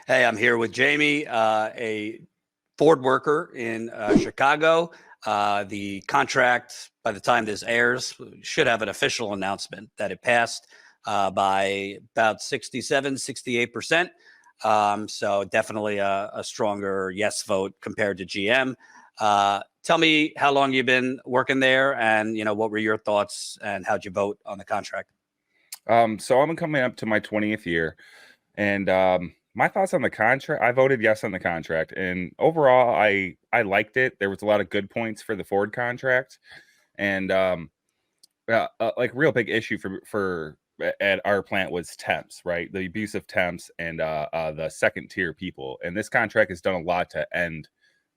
Hey, I'm here with Jamie, a Ford worker in Chicago. The contract, by the time this airs, should have an official announcement that it passed by about 67, 68%. So definitely a stronger yes vote compared to GM. Tell me how long you've been working there, and what were your thoughts, and how'd you vote on the contract? So I'm coming up to my 20th year, and my thoughts on the contract, I voted yes on the contract, and overall, I liked it. There was a lot of good points for the Ford contract, and like real big issue for at our plant was temps, right? The abuse of temps and the second tier people, and this contract has done a lot to end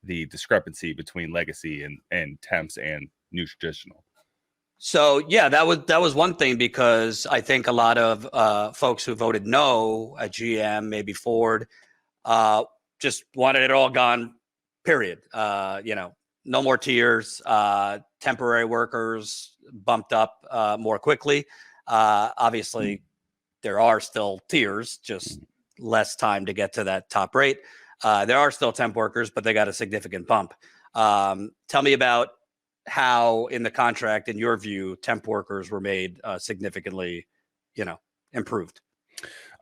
the discrepancy between legacy and temps and new traditional. So yeah, that was one thing, because I think a lot of folks who voted no at GM, maybe Ford, uh, just wanted it all gone. Period. No more tiers. Temporary workers bumped up more quickly. Obviously, there are still tiers, just less time to get to that top rate. There are still temp workers, but they got a significant bump. Tell me about how, in the contract, in your view, temp workers were made significantly, improved.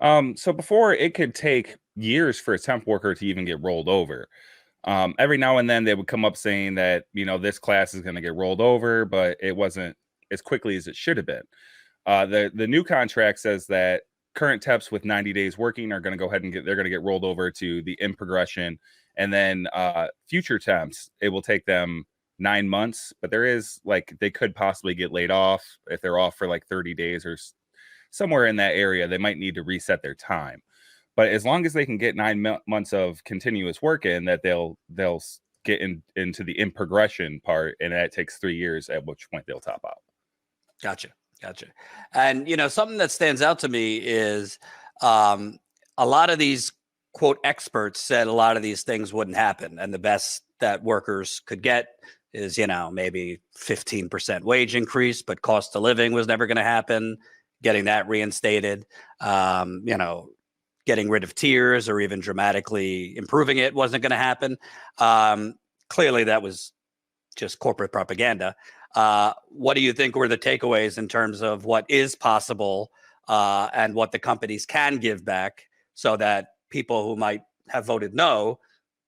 So before, it could take years for a temp worker to even get rolled over. Every now and then they would come up saying that, this class is going to get rolled over, but it wasn't as quickly as it should have been. The new contract says that current temps with 90 days working are going to go ahead and they're going to get rolled over to the in progression. And then future temps, it will take them 9 months, but there is they could possibly get laid off if they're off for like 30 days or somewhere in that area. They might need to reset their time. But as long as they can get 9 months of continuous work in, that they'll get into the in progression part, and that takes 3 years, at which point they'll top out. Gotcha. And something that stands out to me is a lot of these quote experts said a lot of these things wouldn't happen, and the best that workers could get is maybe 15% wage increase, but cost of living was never going to happen. Getting that reinstated, getting rid of tiers or even dramatically improving it wasn't going to happen. Clearly, that was just corporate propaganda. What do you think were the takeaways in terms of what is possible and what the companies can give back, so that people who might have voted no,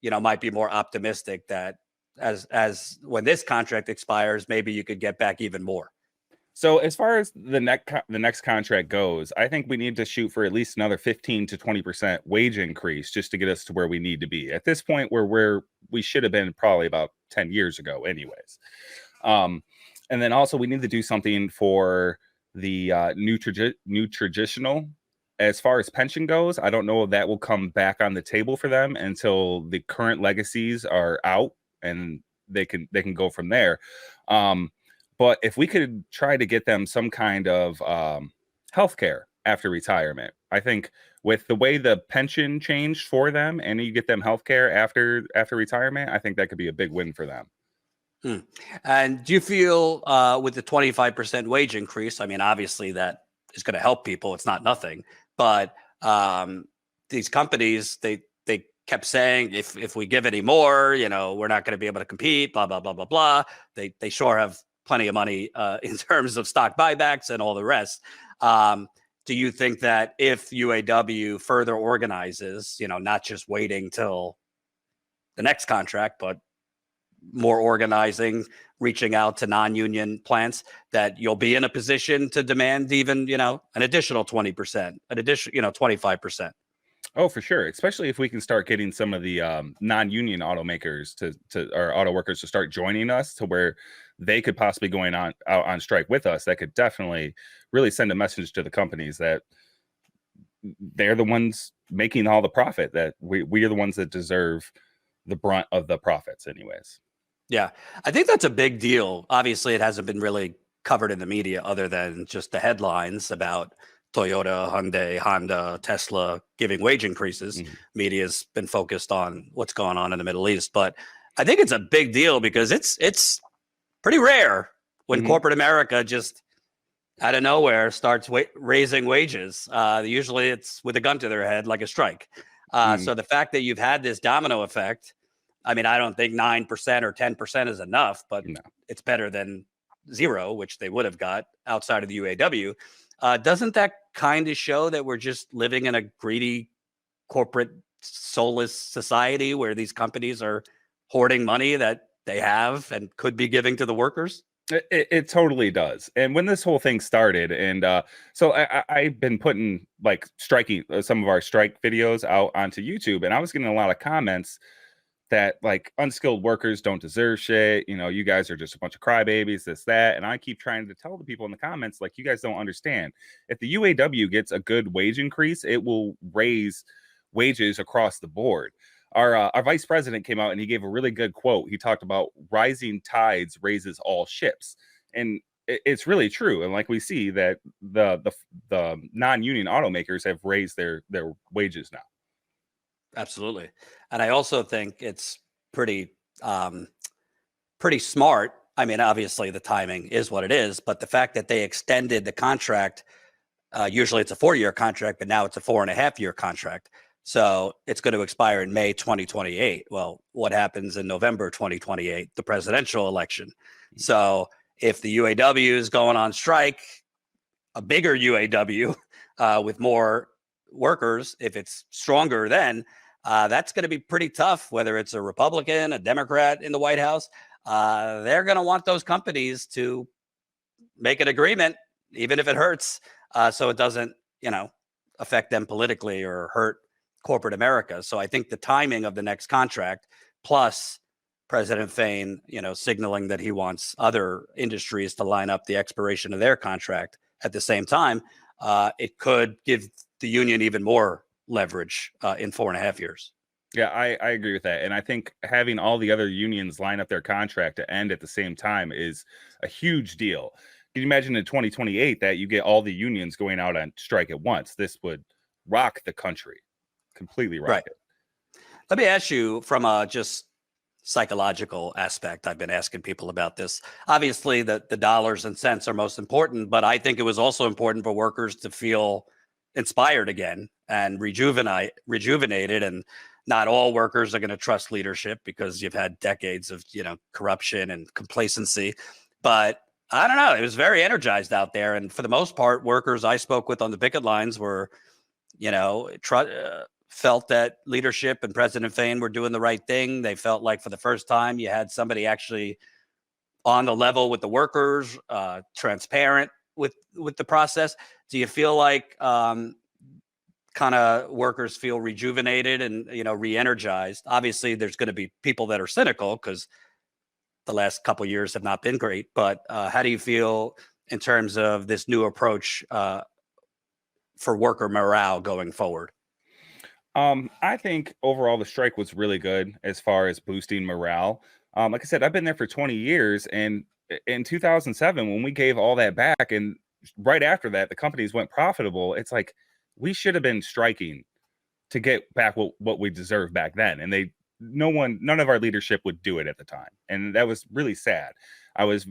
might be more optimistic that as when this contract expires, maybe you could get back even more? So as far as the next contract goes, I think we need to shoot for at least another 15 to 20% wage increase just to get us to where we need to be. At this point, where we should have been probably about 10 years ago anyways. And then also we need to do something for the new traditional. As far as pension goes, I don't know if that will come back on the table for them until the current legacies are out, and they can go from there. But if we could try to get them some kind of health care after retirement, I think with the way the pension changed for them, and you get them health care after retirement, I think that could be a big win for them. And do you feel with the 25% wage increase, I mean, obviously that is going to help people. It's not nothing. But these companies, they kept saying, if we give any more, we're not going to be able to compete, blah, blah, blah, blah, blah. They sure have plenty of money in terms of stock buybacks and all the rest. Do you think that if UAW further organizes, not just waiting till the next contract, but more organizing, reaching out to non-union plants, that you'll be in a position to demand even, an additional 20%, an additional, 25%? Oh, for sure. Especially if we can start getting some of the non-union automakers or auto workers to start joining us, to where they could possibly out on strike with us. That could definitely really send a message to the companies that they're the ones making all the profit, that we are the ones that deserve the brunt of the profits anyways. Yeah, I think that's a big deal. Obviously, it hasn't been really covered in the media other than just the headlines about Toyota, Hyundai, Honda, Tesla giving wage increases. Media's been focused on what's going on in the Middle East, but I think it's a big deal because it's pretty rare when corporate America just out of nowhere starts raising wages. Usually it's with a gun to their head, like a strike. So the fact that you've had this domino effect, I mean, I don't think 9% or 10% is enough, but No. it's better than 0, which they would have got outside of the UAW. Doesn't that kind of show that we're just living in a greedy corporate soulless society where these companies are hoarding money that they have and could be giving to the workers? It totally does. And when this whole thing started, and so I've been putting like striking some of our strike videos out onto YouTube, and I was getting a lot of comments that like unskilled workers don't deserve shit. You know, you guys are just a bunch of crybabies, this, that. And I keep trying to tell the people in the comments, like, you guys don't understand. If the UAW gets a good wage increase, it will raise wages across the board. Our vice president came out and he gave a really good quote. He talked about rising tides raises all ships. And it's really true. And like we see that the non-union automakers have raised their wages now. Absolutely. And I also think it's pretty smart. I mean, obviously the timing is what it is, but the fact that they extended the contract, usually it's a 4-year contract, but now it's a 4.5-year contract. So it's going to expire in May 2028. Well, what happens in November 2028? The presidential election. So if the UAW is going on strike, a bigger UAW with more workers, if it's stronger then, that's going to be pretty tough, whether it's a Republican, a Democrat in the White House. They're going to want those companies to make an agreement, even if it hurts, so it doesn't, affect them politically or hurt corporate America. So I think the timing of the next contract, plus President Fain, signaling that he wants other industries to line up the expiration of their contract at the same time, it could give the union even more leverage in 4.5 years. Yeah, I agree with that. And I think having all the other unions line up their contract to end at the same time is a huge deal. Can you imagine in 2028 that you get all the unions going out on strike at once? This would rock the country, completely rock it. Let me ask you from a just psychological aspect. I've been asking people about this. Obviously, the dollars and cents are most important, but I think it was also important for workers to feel inspired again and rejuvenated. And not all workers are going to trust leadership because you've had decades of corruption and complacency. But I don't know, it was very energized out there, and for the most part, workers I spoke with on the picket lines were felt that leadership and President Fain were doing the right thing. They felt like for the first time you had somebody actually on the level with the workers, transparent with the process. Do you feel like kind of workers feel rejuvenated and re-energized? Obviously there's going to be people that are cynical because the last couple of years have not been great, but how do you feel in terms of this new approach for worker morale going forward? I think overall the strike was really good as far as boosting morale. Like I said, I've been there for 20 years, and in 2007, when we gave all that back, and right after that, the companies went profitable. It's like we should have been striking to get back what we deserved back then, and none of our leadership would do it at the time, and that was really sad. I was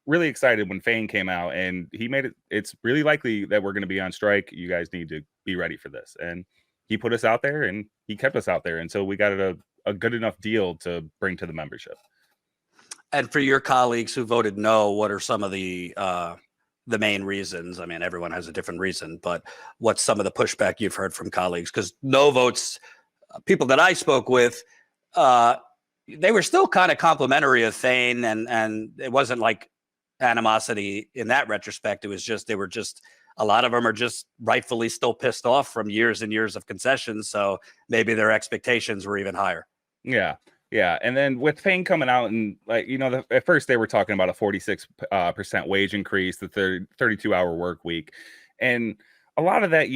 really excited when Fain came out, and he made it. It's really likely that we're going to be on strike. You guys need to be ready for this, and he put us out there, and he kept us out there, and so we got a good enough deal to bring to the membership. And for your colleagues who voted no, what are some of the main reasons? I mean, everyone has a different reason, but what's some of the pushback you've heard from colleagues? Because no votes, people that I spoke with, they were still kind of complimentary of Fain, and it wasn't like animosity in that retrospect. It was just a lot of them are just rightfully still pissed off from years and years of concessions. So maybe their expectations were even higher. Yeah. And then with Fain coming out and at first they were talking about a 46% wage increase, the 32-hour work week. And a lot of that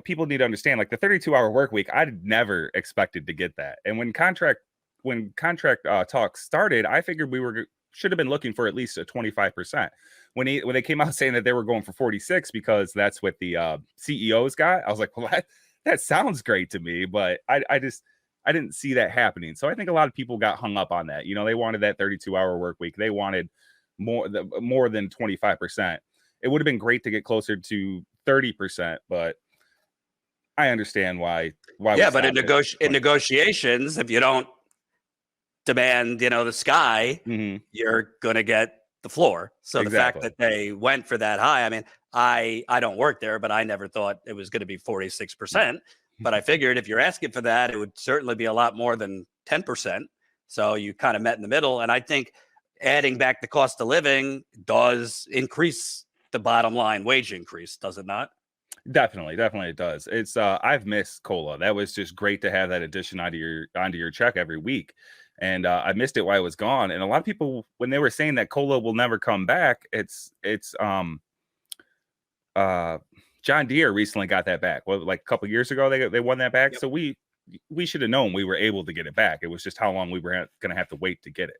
people need to understand, like the 32-hour work week, I'd never expected to get that. And when contract talks started, I figured we should have been looking for at least a 25%. When they came out saying that they were going for 46 because that's what the CEOs got, I was like, well, that sounds great to me, but I didn't see that happening. So I think a lot of people got hung up on that. They wanted that 32-hour work week. They wanted more than 25%. It would have been great to get closer to 30%, but I understand why we Yeah, but stopped at in 20. negotiations, if you don't demand, the sky, Mhm. you're going to get the floor. So the fact Exactly. that they went for that high, I mean, I don't work there, but I never thought it was going to be 46%. But I figured if you're asking for that, it would certainly be a lot more than 10%. So you kind of met in the middle. And I think adding back the cost of living does increase the bottom line wage increase, does it not? Definitely it does. It's I've missed cola. That was just great to have that addition onto your check every week. And I missed it while it was gone. And a lot of people, when they were saying that cola will never come back, it's uh John Deere recently got that back. Well, like a couple years ago, they won that back. Yep. So we should have known we were able to get it back. It was just how long we were going to have to wait to get it.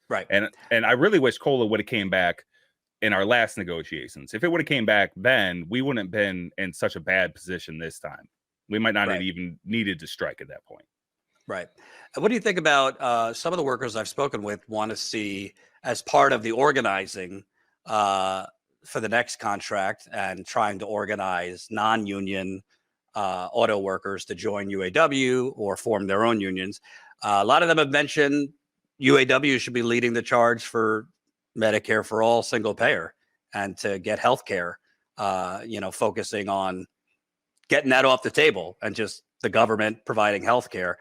Right. And I really wish cola would have came back in our last negotiations. If it would have came back then, we wouldn't have been in such a bad position this time. We might not have Right. even needed to strike at that point. Right. And what do you think about some of the workers I've spoken with want to see as part of the organizing for the next contract and trying to organize non-union auto workers to join UAW or form their own unions? A lot of them have mentioned UAW should be leading the charge for Medicare for all, single payer, and to get health care, focusing on getting that off the table and just the government providing health care.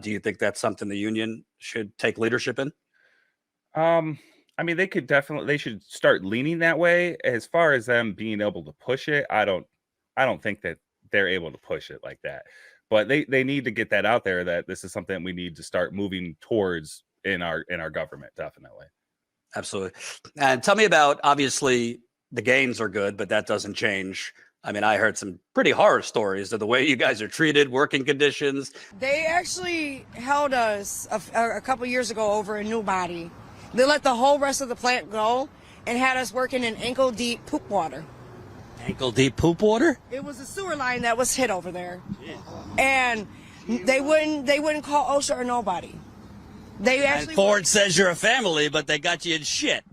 Do you think that's something the union should take leadership in? I mean, they should start leaning that way. As far as them being able to push it, I don't think that they're able to push it like that. But they need to get that out there that this is something we need to start moving towards in our government, definitely. Absolutely. And tell me about, obviously, the gains are good, but that doesn't change. I mean, I heard some pretty horror stories of the way you guys are treated, working conditions. They actually held us a couple years ago over in New Body. They let the whole rest of the plant go and had us working in ankle deep poop water. Ankle deep poop water? It was a sewer line that was hit over there. And they wouldn't call OSHA or nobody. They actually And Ford says you're a family, but they got you in shit.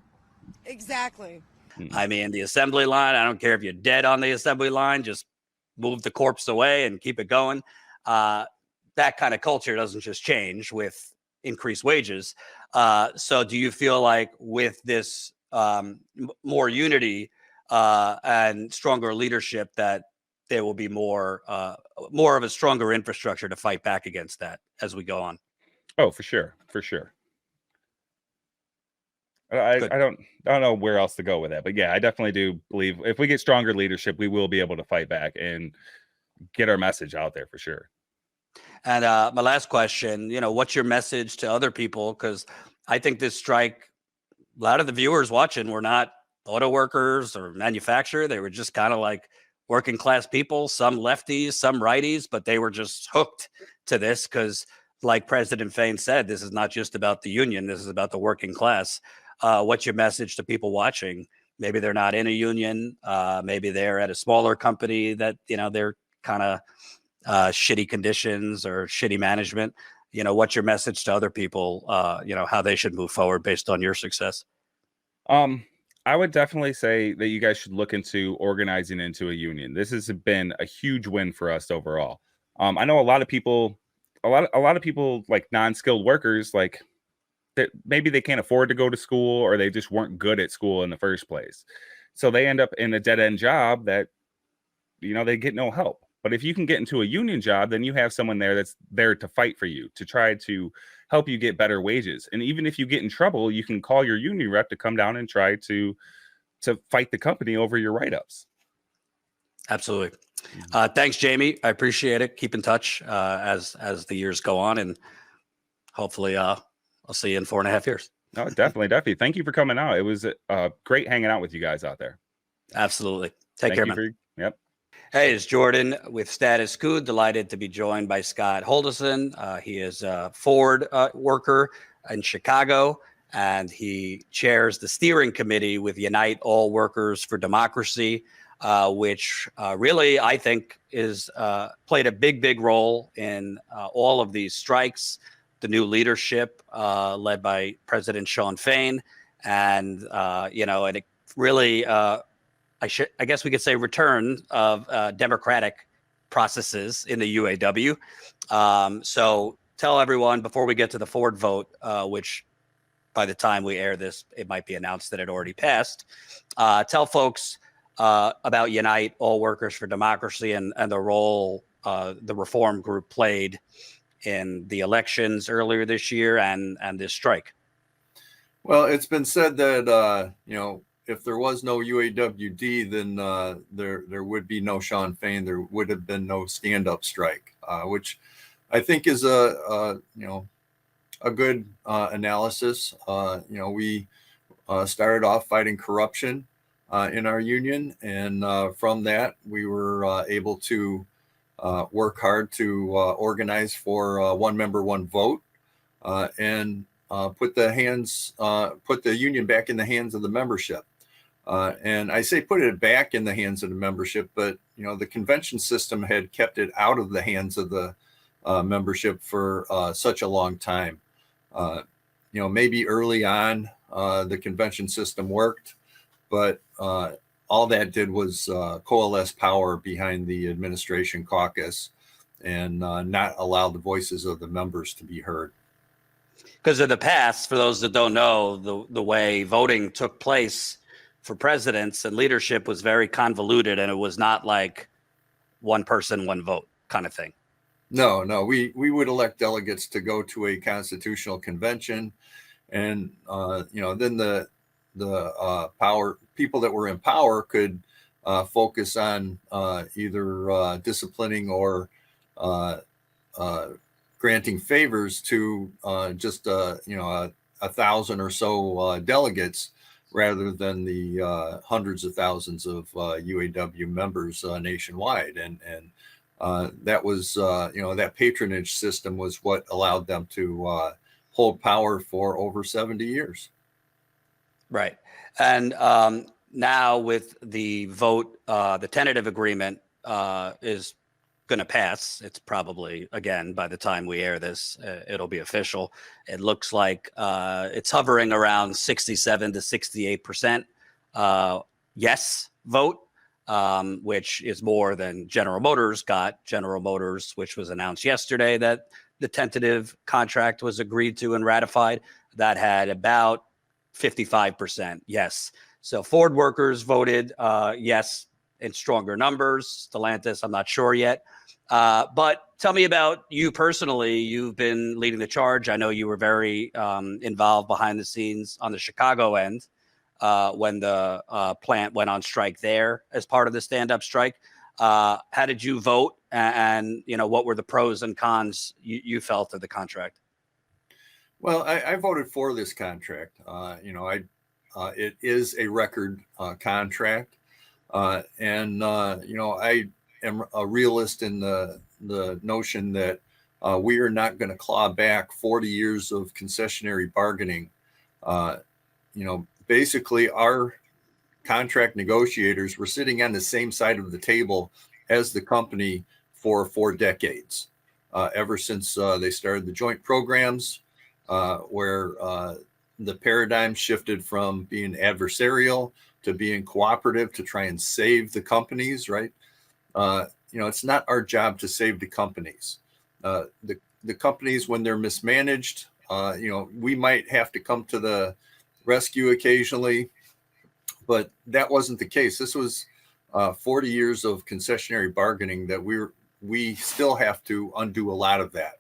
Exactly. I mean, the assembly line, I don't care if you're dead on the assembly line, just move the corpse away and keep it going. That kind of culture doesn't just change with increased wages. So do you feel like with this more unity and stronger leadership that there will be more of a stronger infrastructure to fight back against that as we go on? Oh, for sure, for sure. Good. I don't know where else to go with that, but yeah, I definitely do believe if we get stronger leadership, we will be able to fight back and get our message out there for sure. And my last question, what's your message to other people? Because I think this strike, a lot of the viewers watching were not auto workers or manufacturer. They were just kind of like working class people, some lefties, some righties, but they were just hooked to this because, like President Fain said, this is not just about the union. This is about the working class. What's your message to people watching? Maybe they're not in a union. Maybe they're at a smaller company that, they're kind of shitty conditions or shitty management. What's your message to other people, how they should move forward based on your success? I would definitely say that you guys should look into organizing into a union. This has been a huge win for us overall. I know a lot of people like non-skilled workers, like that maybe they can't afford to go to school or they just weren't good at school in the first place. So they end up in a dead-end job that, they get no help. But if you can get into a union job, then you have someone there that's there to fight for you, to try to help you get better wages. And even if you get in trouble, you can call your union rep to come down and try to fight the company over your write-ups. Absolutely. Thanks, Jamie. I appreciate it. Keep in touch as the years go on, and hopefully I'll see you in 4.5 years. No, definitely. Thank you for coming out. It was great hanging out with you guys out there. Absolutely. Take care, man. Yep. Hey, it's Jordan with Status Coup. Delighted to be joined by Scott Houldieson. He is a Ford worker in Chicago, and he chairs the steering committee with Unite All Workers for Democracy, which really, I think, is played a big role in all of these strikes, the new leadership led by President Shawn Fain. And, and it really, I guess we could say return of democratic processes in the UAW. So tell everyone before we get to the Ford vote, which by the time we air this, it might be announced that it already passed. Tell folks about Unite, All Workers for Democracy, and the role the reform group played in the elections earlier this year and this strike. Well, it's been said that, if there was no UAWD, then there would be no Shawn Fain. There would have been no stand-up strike, which I think is a good analysis. We started off fighting corruption in our union, and from that we were able to work hard to organize for one member, one vote, and put the union back in the hands of the membership. And I say put it back in the hands of the membership, but the convention system had kept it out of the hands of the membership for such a long time. Maybe early on the convention system worked, but all that did was coalesce power behind the administration caucus and not allow the voices of the members to be heard. Because in the past, for those that don't know, the way voting took place for presidents and leadership was very convoluted, and it was not like one person, one vote kind of thing. No, we would elect delegates to go to a constitutional convention, and then the power people that were in power could focus on either disciplining or granting favors to just 1,000 or so delegates, rather than the hundreds of thousands of UAW members nationwide. And that was, that patronage system was what allowed them to hold power for over 70 years. Right. And now with the vote, the tentative agreement is going to pass. It's probably, again, by the time we air this, it'll be official. It looks like it's hovering around 67 to 68% yes vote, which is more than General Motors got. General Motors, which was announced yesterday that the tentative contract was agreed to and ratified, that had about 55% yes. So Ford workers voted yes in stronger numbers. Stellantis, I'm not sure yet. But tell me about you personally. You've been leading the charge. I know you were very involved behind the scenes on the Chicago end when the plant went on strike there as part of the stand-up strike. How did you vote? And what were the pros and cons you felt of the contract? Well, I voted for this contract. It is a record contract. And I am a realist in the notion that we are not going to claw back 40 years of concessionary bargaining. Basically our contract negotiators were sitting on the same side of the table as the company for 4 decades, ever since they started the joint programs, where the paradigm shifted from being adversarial to being cooperative to try and save the companies, right? It's not our job to save the companies. The companies, when they're mismanaged, we might have to come to the rescue occasionally, but that wasn't the case. This was 40 years of concessionary bargaining that we still have to undo a lot of that.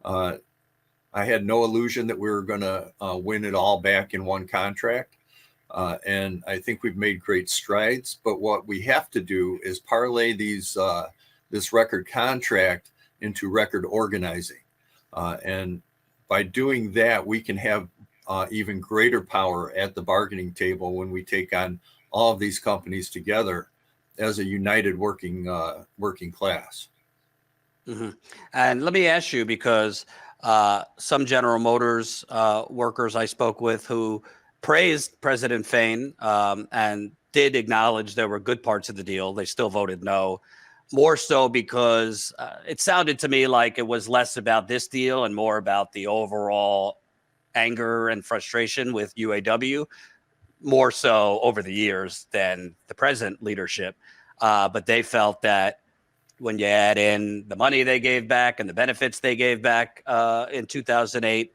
I had no illusion that we were going to win it all back in one contract. And I think we've made great strides. But what we have to do is parlay this record contract into record organizing. And by doing that, we can have even greater power at the bargaining table when we take on all of these companies together as a united working class. Mm-hmm. And let me ask you, because some General Motors workers I spoke with who praised President Fain and did acknowledge there were good parts of the deal, they still voted no, more so because it sounded to me like it was less about this deal and more about the overall anger and frustration with UAW, more so over the years than the present leadership. But they felt that when you add in the money they gave back and the benefits they gave back in 2008,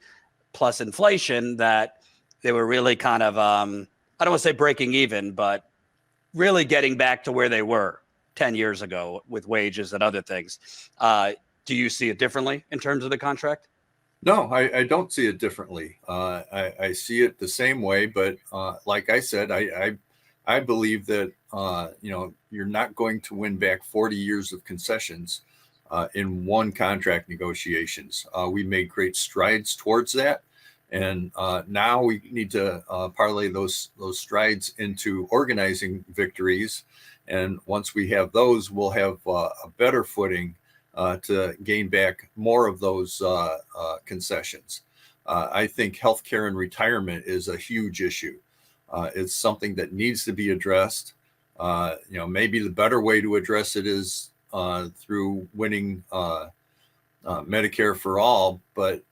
plus inflation, that they were really kind of, I don't want to say breaking even, but really getting back to where they were 10 years ago with wages and other things. Do you see it differently in terms of the contract? No, I don't see it differently. I see it the same way, but like I said, I believe that you're not going to win back 40 years of concessions in one contract negotiations. We made great strides towards that, and now we need to parlay those strides into organizing victories. And once we have those, we'll have a better footing to gain back more of those concessions. I think healthcare and retirement is a huge issue. It's something that needs to be addressed. Maybe the better way to address it is through winning Medicare for all, but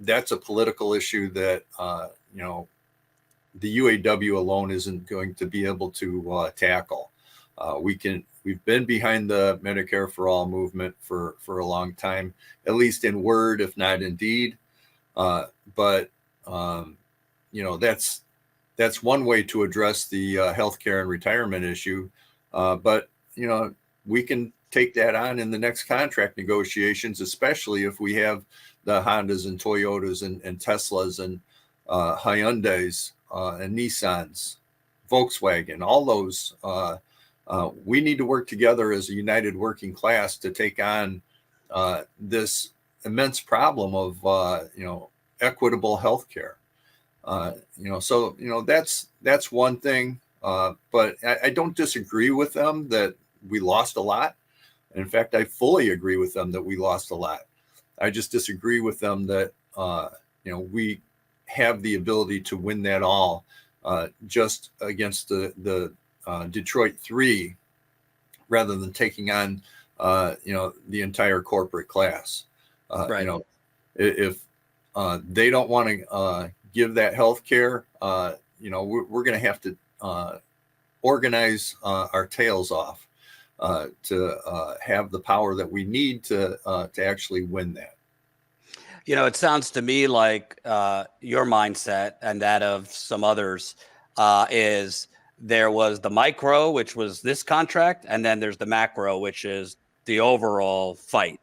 that's a political issue that the UAW alone isn't going to be able to tackle. We've been behind the Medicare for all movement for a long time, at least in word, if not in deed. But that's one way to address the healthcare and retirement issue. But we can take that on in the next contract negotiations, especially if we have the Hondas and Toyotas and Teslas and Hyundais and Nissans, Volkswagen, all those. We need to work together as a united working class to take on this immense problem of equitable health care. That's one thing. But I don't disagree with them that we lost a lot. In fact, I fully agree with them that we lost a lot. I just disagree with them that we have the ability to win that all just against the Detroit 3, rather than taking on the entire corporate class. Right. If they don't want to give that health care, we're going to have to organize our tails off to have the power that we need to actually win that. It sounds to me like your mindset and that of some others is there was the micro, which was this contract, and then there's the macro, which is the overall fight.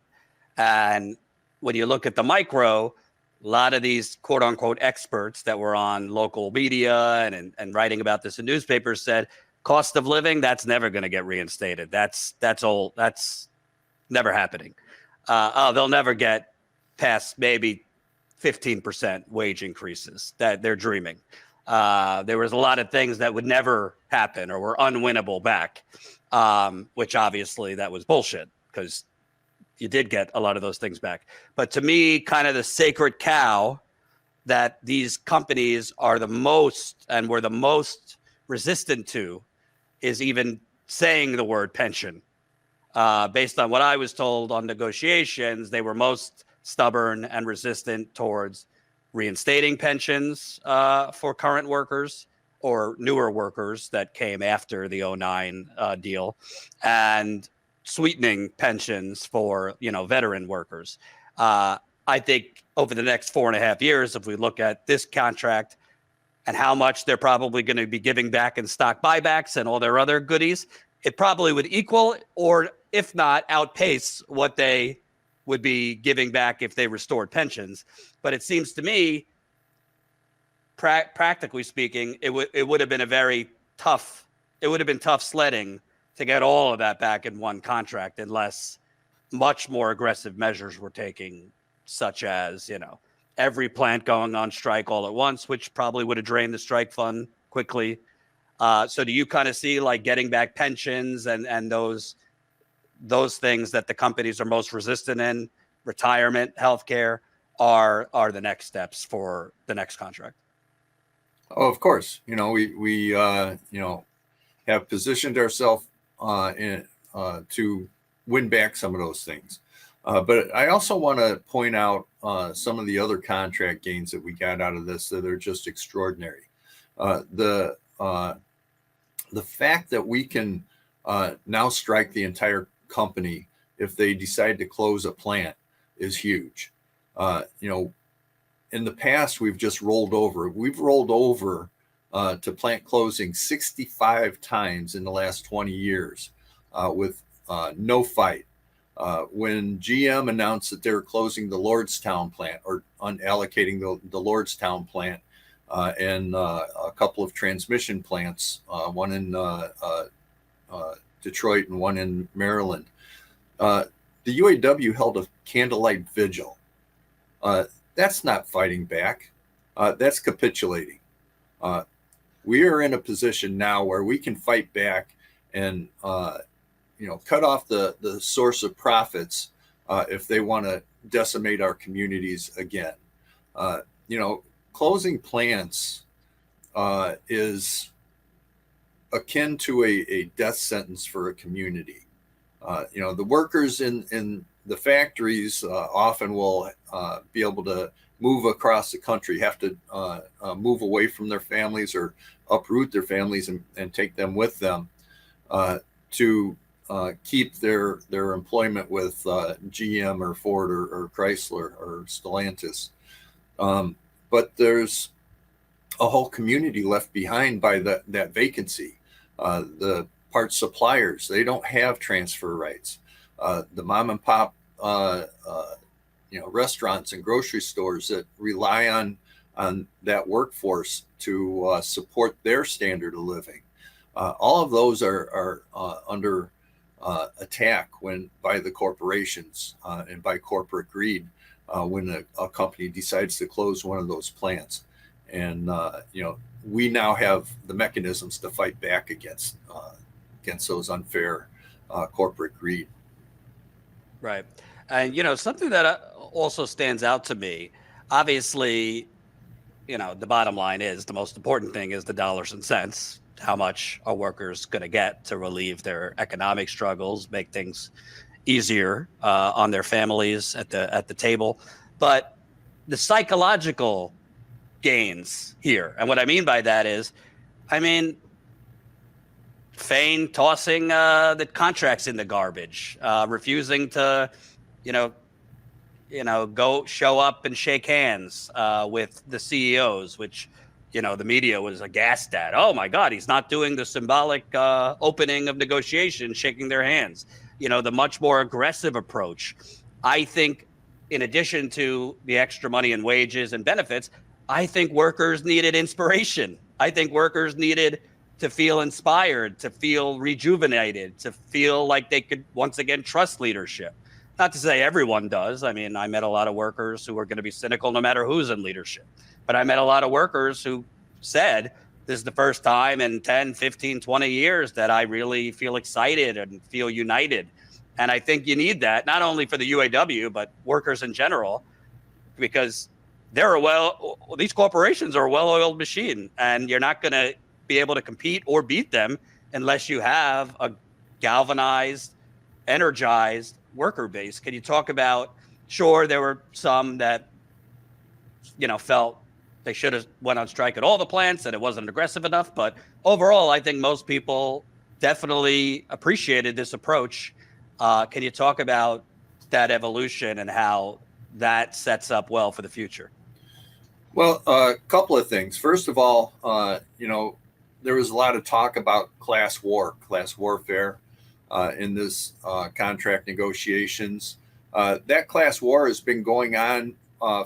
And when you look at the micro, a lot of these quote unquote experts that were on local media and writing about this in newspapers said cost of living, that's never going to get reinstated. That's old. That's never happening. They'll never get past maybe 15% wage increases. That they're dreaming. There was a lot of things that would never happen or were unwinnable back, which obviously that was bullshit because you did get a lot of those things back. But to me, kind of the sacred cow that these companies are the most and were the most resistant to is even saying the word pension. Based on what I was told on negotiations, they were most stubborn and resistant towards reinstating pensions for current workers or newer workers that came after the 2009 deal, and sweetening pensions for veteran workers. I think over the next 4.5 years, if we look at this contract and how much they're probably going to be giving back in stock buybacks and all their other goodies, it probably would equal, or if not, outpace what they would be giving back if they restored pensions. But it seems to me, practically speaking, it would have been tough sledding to get all of that back in one contract unless much more aggressive measures were taken, such as, every plant going on strike all at once, which probably would have drained the strike fund quickly. So do you kind of see like getting back pensions and those things that the companies are most resistant in, retirement, healthcare, are the next steps for the next contract? Oh, of course. We have positioned ourselves to win back some of those things. But I also want to point out some of the other contract gains that we got out of this that are just extraordinary. The fact that we can now strike the entire company, if they decide to close a plant, is huge. In the past, we've just rolled over. We've rolled over to plant closing 65 times in the last 20 years with no fight. When GM announced that they were closing the Lordstown plant or unallocating the Lordstown plant and a couple of transmission plants, one in Detroit and one in Maryland, the UAW held a candlelight vigil. That's not fighting back. That's capitulating. We are in a position now where we can fight back and cut off the source of profits if they want to decimate our communities again. Closing plants is akin to a death sentence for a community. The workers in the factories often will be able to move across the country, have to move away from their families or uproot their families and take them with them to keep their employment with GM or Ford or Chrysler or Stellantis. But there's a whole community left behind by that vacancy. The parts suppliers, they don't have transfer rights. The mom and pop restaurants and grocery stores that rely on that workforce to support their standard of living. All of those are under attack by the corporations and by corporate greed when a company decides to close one of those plants. And we now have the mechanisms to fight back against those unfair corporate greed. Right. And, something that also stands out to me, obviously, the bottom line is the most important thing is the dollars and cents, how much a worker's going to get to relieve their economic struggles, make things easier on their families at the table. But the psychological gains here, and what I mean by that is, Fain tossing the contracts in the garbage, refusing to, go show up and shake hands with the CEOs, which, the media was aghast at. Oh my God, he's not doing the symbolic opening of negotiations, shaking their hands. The much more aggressive approach. I think, in addition to the extra money and wages and benefits, I think workers needed inspiration. I think workers needed to feel inspired, to feel rejuvenated, to feel like they could once again trust leadership. Not to say everyone does. I met a lot of workers who are going to be cynical no matter who's in leadership. But I met a lot of workers who said, this is the first time in 10, 15, 20 years that I really feel excited and feel united. And I think you need that, not only for the UAW, but workers in general, because these corporations are a well-oiled machine, and you're not going to be able to compete or beat them unless you have a galvanized, energized worker base. Can you talk about, sure, there were some that, felt they should have went on strike at all the plants and it wasn't aggressive enough. But overall, I think most people definitely appreciated this approach. Can you talk about that evolution and how that sets up well for the future? Well, a couple of things. First of all, there was a lot of talk about class warfare in this contract negotiations. That class war has been going on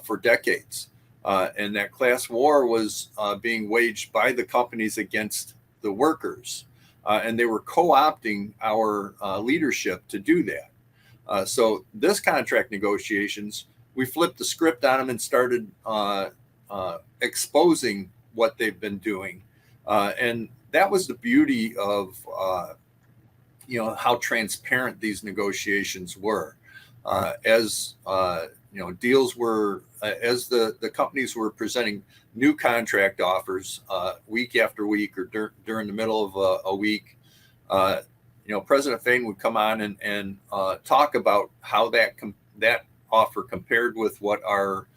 for decades. And that class war was being waged by the companies against the workers. And they were co-opting our leadership to do that. So this contract negotiations, we flipped the script on them and started exposing what they've been doing. And that was the beauty of, how transparent these negotiations were. As deals were, as the companies were presenting new contract offers week after week or during the middle of a week, President Fain would come on and talk about how that offer compared with what our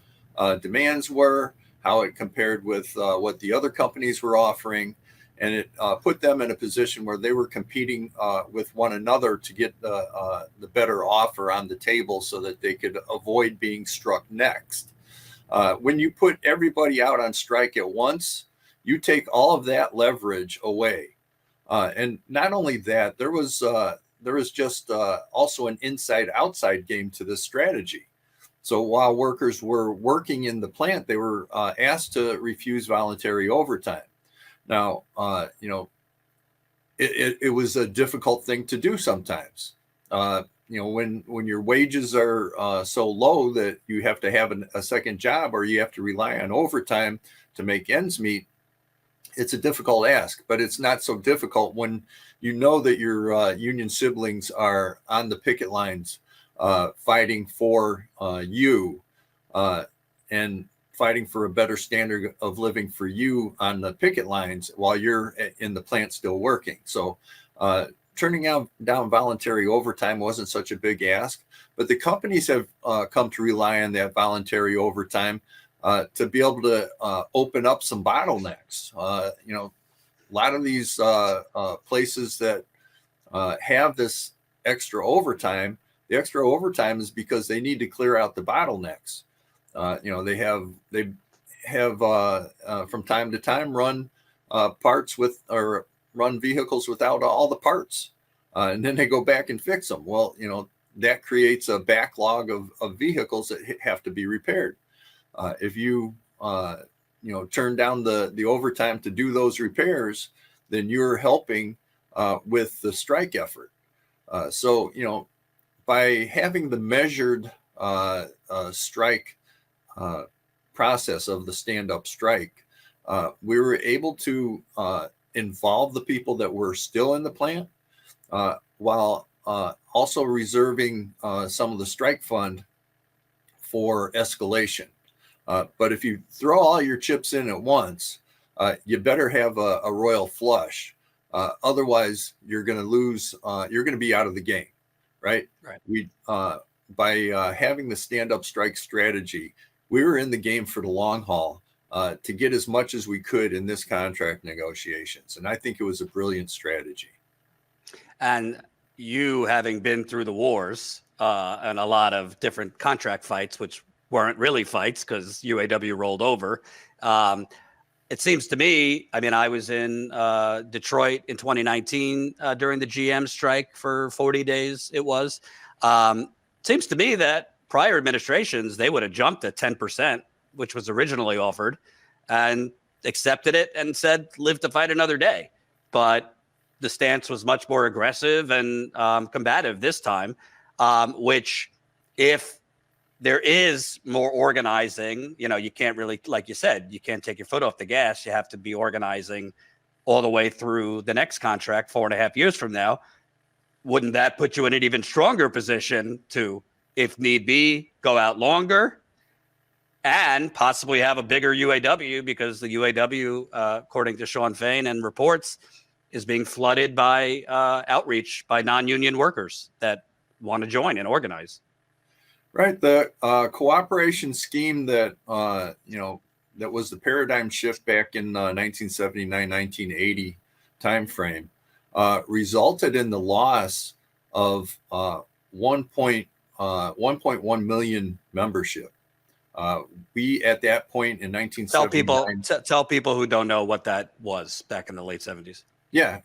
demands were, how it compared with what the other companies were offering. and it put them in a position where they were competing with one another to get the better offer on the table so that they could avoid being struck next. When you put everybody out on strike at once, you take all of that leverage away. And not only that, there was just also an inside-outside game to this strategy. So while workers were working in the plant, they were asked to refuse voluntary overtime. Now, it was a difficult thing to do sometimes. When your wages are so low that you have to have a second job or you have to rely on overtime to make ends meet, it's a difficult ask. But it's not so difficult when you know that your union siblings are on the picket lines fighting for you and fighting for a better standard of living for you on the picket lines while you're in the plant still working. So turning down voluntary overtime wasn't such a big ask, but the companies have come to rely on that voluntary overtime to be able to open up some bottlenecks. A lot of these places that have this extra overtime, the extra overtime is because they need to clear out the bottlenecks. They have from time to time run run vehicles without all the parts, and then they go back and fix them. Well, that creates a backlog of vehicles that have to be repaired. If you turn down the overtime to do those repairs, then you're helping with the strike effort. So by having the measured strike process of the stand-up strike, we were able to involve the people that were still in the plant while also reserving some of the strike fund for escalation. But if you throw all your chips in at once, you better have a royal flush. Otherwise, you're going to lose. You're going to be out of the game, right? We by having the stand-up strike strategy, we were in the game for the long haul to get as much as we could in this contract negotiations, and I think it was a brilliant strategy. And you, having been through the wars and a lot of different contract fights, which weren't really fights because UAW rolled over. It seems to me, I was in Detroit in 2019 during the GM strike for 40 days. It was. Seems to me that prior administrations, they would have jumped at 10%, which was originally offered, and accepted it and said, live to fight another day. But the stance was much more aggressive and combative this time, which if there is more organizing, you can't really, like you said, you can't take your foot off the gas. You have to be organizing all the way through the next contract 4.5 years from now. Wouldn't that put you in an even stronger position to, if need be, go out longer and possibly have a bigger UAW, because the UAW, according to Sean Fain and reports, is being flooded by outreach by non-union workers that want to join and organize. Right. The cooperation scheme that, that was the paradigm shift back in 1979, 1980 timeframe, resulted in the loss of 1.1 million membership. We, at that point in 1979... Tell people who don't know what that was back in the late 70s. Yeah.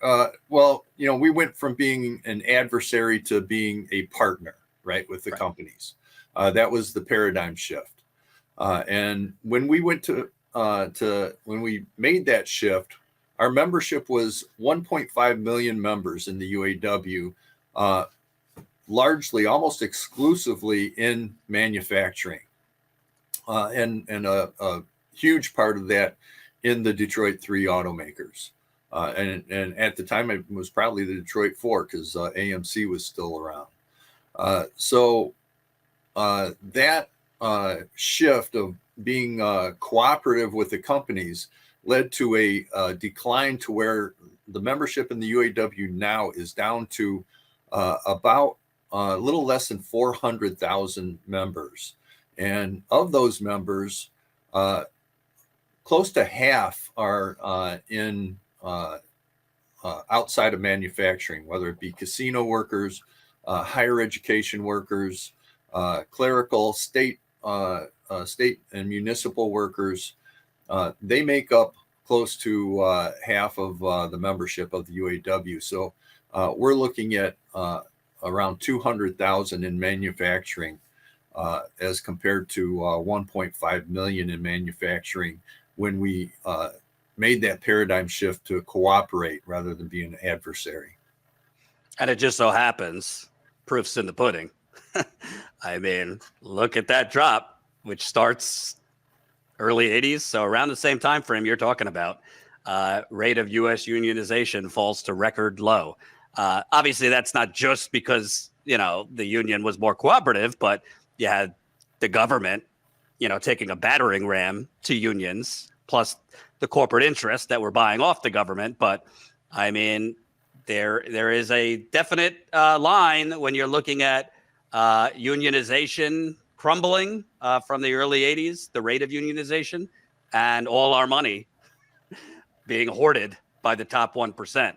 We went from being an adversary to being a partner, right, with the companies. That was the paradigm shift. And when we went when we made that shift, our membership was 1.5 million members in the UAW, largely, almost exclusively in manufacturing, and a huge part of that in the Detroit 3 automakers. And at the time, it was probably the Detroit 4 because AMC was still around. So that shift of being cooperative with the companies led to a decline to where the membership in the UAW now is down to about a little less than 400,000 members. And of those members, close to half are in outside of manufacturing, whether it be casino workers, higher education workers, clerical, state and municipal workers. They make up close to half of the membership of the UAW. So we're looking at around 200,000 in manufacturing as compared to 1.5 million in manufacturing when we made that paradigm shift to cooperate rather than be an adversary. And it just so happens, proof's in the pudding. I mean, look at that drop, which starts early 80s. So around the same time frame you're talking about, rate of U.S. unionization falls to record low. Obviously, that's not just because, the union was more cooperative, but you had the government, taking a battering ram to unions, plus the corporate interests that were buying off the government. But I mean, there is a definite line when you're looking at unionization crumbling from the early 80s, the rate of unionization, and all our money being hoarded by the top 1%.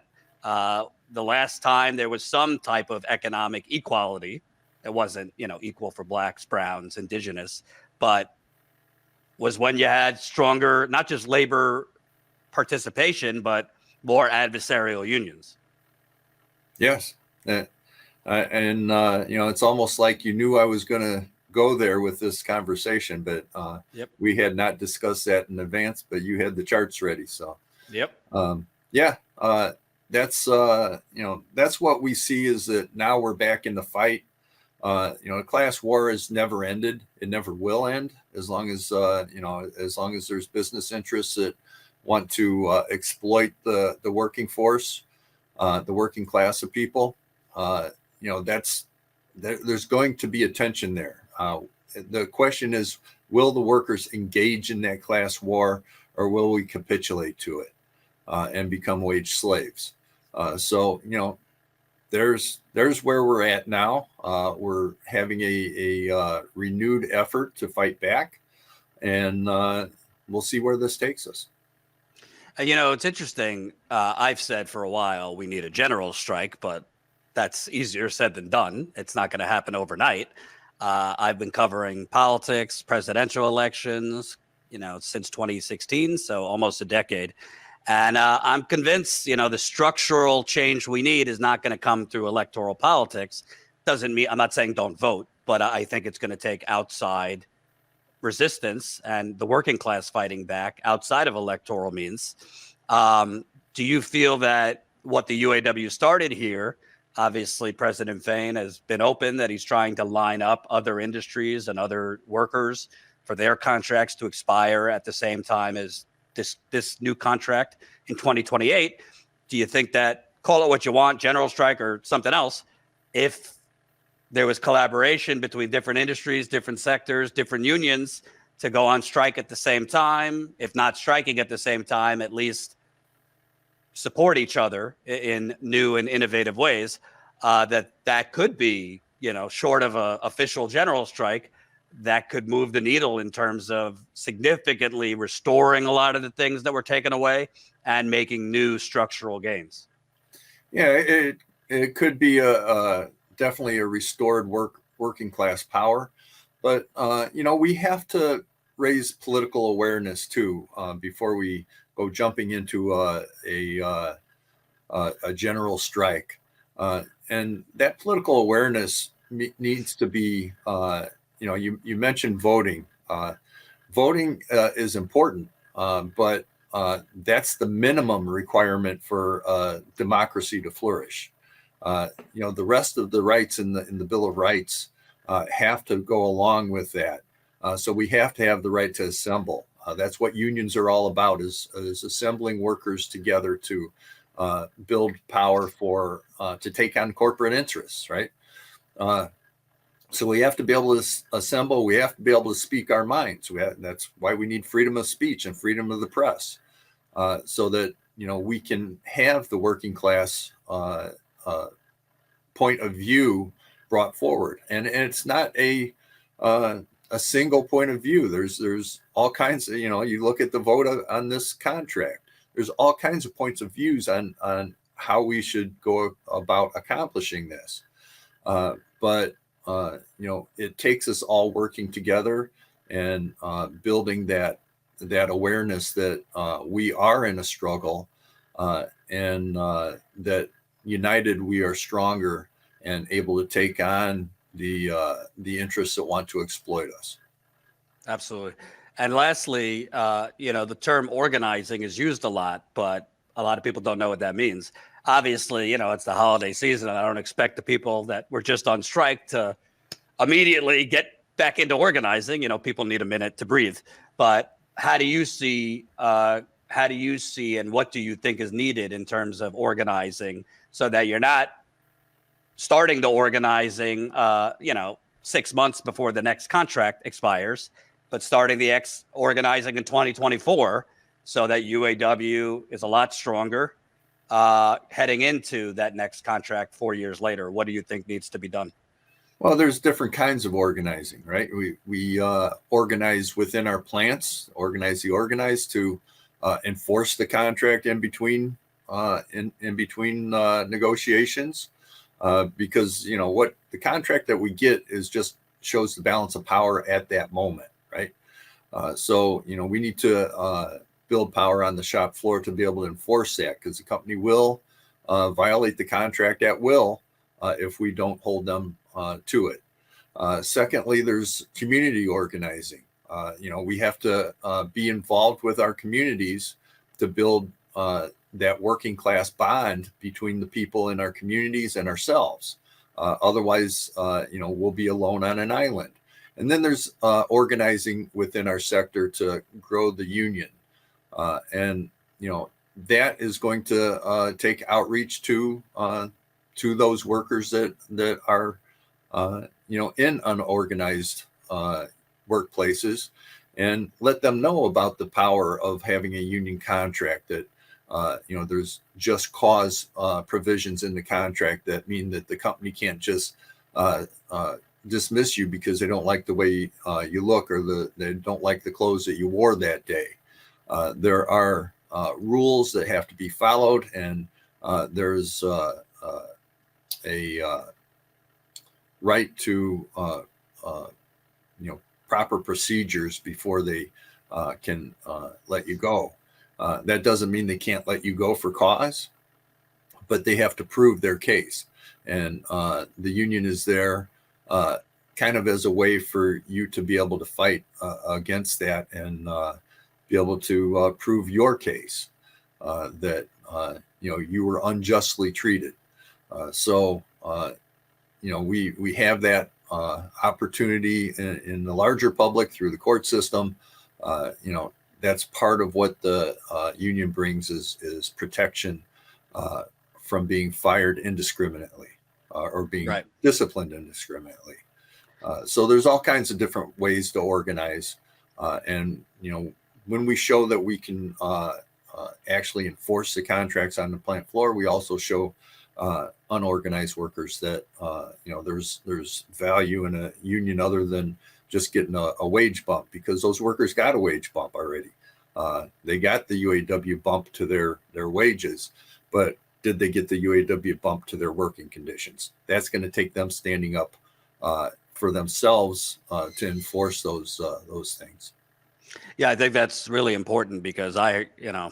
The last time there was some type of economic equality, it wasn't, equal for blacks, browns, indigenous, but was when you had stronger, not just labor participation, but more adversarial unions. Yes. It's almost like you knew I was going to go there with this conversation, but we had not discussed that in advance, but you had the charts ready. So, that's what we see is that now we're back in the fight. A class war has never ended. It never will end as long as, as long as there's business interests that want to exploit the working force, the working class of people. There's going to be a tension there. The question is, will the workers engage in that class war, or will we capitulate to it and become wage slaves? There's where we're at now. We're having a renewed effort to fight back, and we'll see where this takes us. It's interesting. I've said for a while we need a general strike, but that's easier said than done. It's not going to happen overnight. I've been covering politics, presidential elections, since 2016, so almost a decade. And I'm convinced, the structural change we need is not going to come through electoral politics. Doesn't mean, I'm not saying don't vote, but I think it's going to take outside resistance and the working class fighting back outside of electoral means. Do you feel that what the UAW started here, obviously President Fain has been open that he's trying to line up other industries and other workers for their contracts to expire at the same time as this new contract in 2028. Do you think that, call it what you want, general strike or something else, if there was collaboration between different industries, different sectors, different unions to go on strike at the same time, if not striking at the same time, at least support each other in new and innovative ways, that could be, short of an official general strike, that could move the needle in terms of significantly restoring a lot of the things that were taken away and making new structural gains. Yeah, it could be definitely a restored working class power, but we have to raise political awareness too before we go jumping into a general strike, and that political awareness needs to be. You mentioned voting. Voting is important, but that's the minimum requirement for democracy to flourish. The rest of the rights in the Bill of Rights have to go along with that. So we have to have the right to assemble. That's what unions are all about: is assembling workers together to build power to take on corporate interests, right? So we have to be able to assemble. We have to be able to speak our minds. That's why we need freedom of speech and freedom of the press, so that we can have the working class point of view brought forward. And it's not a single point of view. There's all kinds of, you look at the vote on this contract. there's all kinds of points of views on how we should go about accomplishing this. But it takes us all working together and building that awareness that we are in a struggle, and that united we are stronger and able to take on the interests that want to exploit us. Absolutely. And lastly, the term organizing is used a lot, but a lot of people don't know what that means. Obviously, it's the holiday season, and I don't expect the people that were just on strike to immediately get back into organizing. People need a minute to breathe. But how do you see and what do you think is needed in terms of organizing so that you're not starting the organizing, 6 months before the next contract expires, but starting the organizing in 2024 so that UAW is a lot stronger heading into that next contract 4 years later? What do you think needs to be done? Well, there's different kinds of organizing, right? We organize within our plants, organize to enforce the contract in between negotiations, because what the contract that we get is just shows the balance of power at that moment, right? So we need to build power on the shop floor to be able to enforce that, because the company will violate the contract at will if we don't hold them to it. Secondly, there's community organizing. We have to be involved with our communities to build that working class bond between the people in our communities and ourselves. Otherwise, we'll be alone on an island. And then there's organizing within our sector to grow the union. And that is going to take outreach to those workers that are in unorganized workplaces, and let them know about the power of having a union contract, that there's just cause provisions in the contract that mean that the company can't just dismiss you because they don't like the way you look, or they don't like the clothes that you wore that day. There are rules that have to be followed, and there's a right to proper procedures before they can let you go. That doesn't mean they can't let you go for cause, but they have to prove their case. And the union is there kind of as a way for you to be able to fight against that, and be able to prove your case, that you were unjustly treated. So we have that opportunity in the larger public through the court system. That's part of what the union brings is protection from being fired indiscriminately, or being disciplined indiscriminately. So there's all kinds of different ways to organize. And when we show that we can actually enforce the contracts on the plant floor, we also show unorganized workers that there's value in a union other than just getting a wage bump, because those workers got a wage bump already. They got the UAW bump to their wages, but did they get the UAW bump to their working conditions? That's going to take them standing up for themselves to enforce those things. Yeah, I think that's really important, because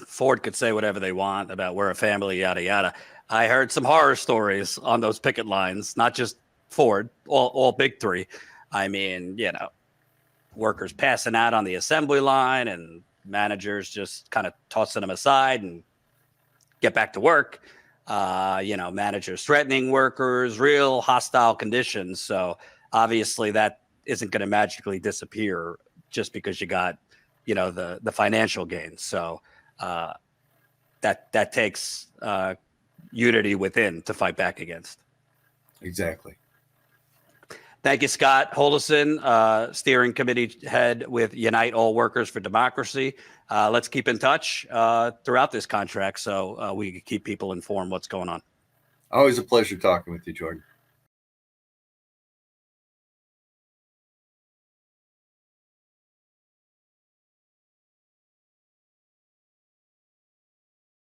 Ford could say whatever they want about we're a family, yada, yada. I heard some horror stories on those picket lines, not just Ford, all big three. I mean, workers passing out on the assembly line and managers just kind of tossing them aside and get back to work. Managers threatening workers, real hostile conditions. So obviously that isn't going to magically disappear just because you got, the financial gains. So that takes unity within to fight back against. Exactly. Thank you, Scott Houldieson, steering committee head with Unite All Workers for Democracy. Let's keep in touch throughout this contract so we can keep people informed what's going on. Always a pleasure talking with you, Jordan.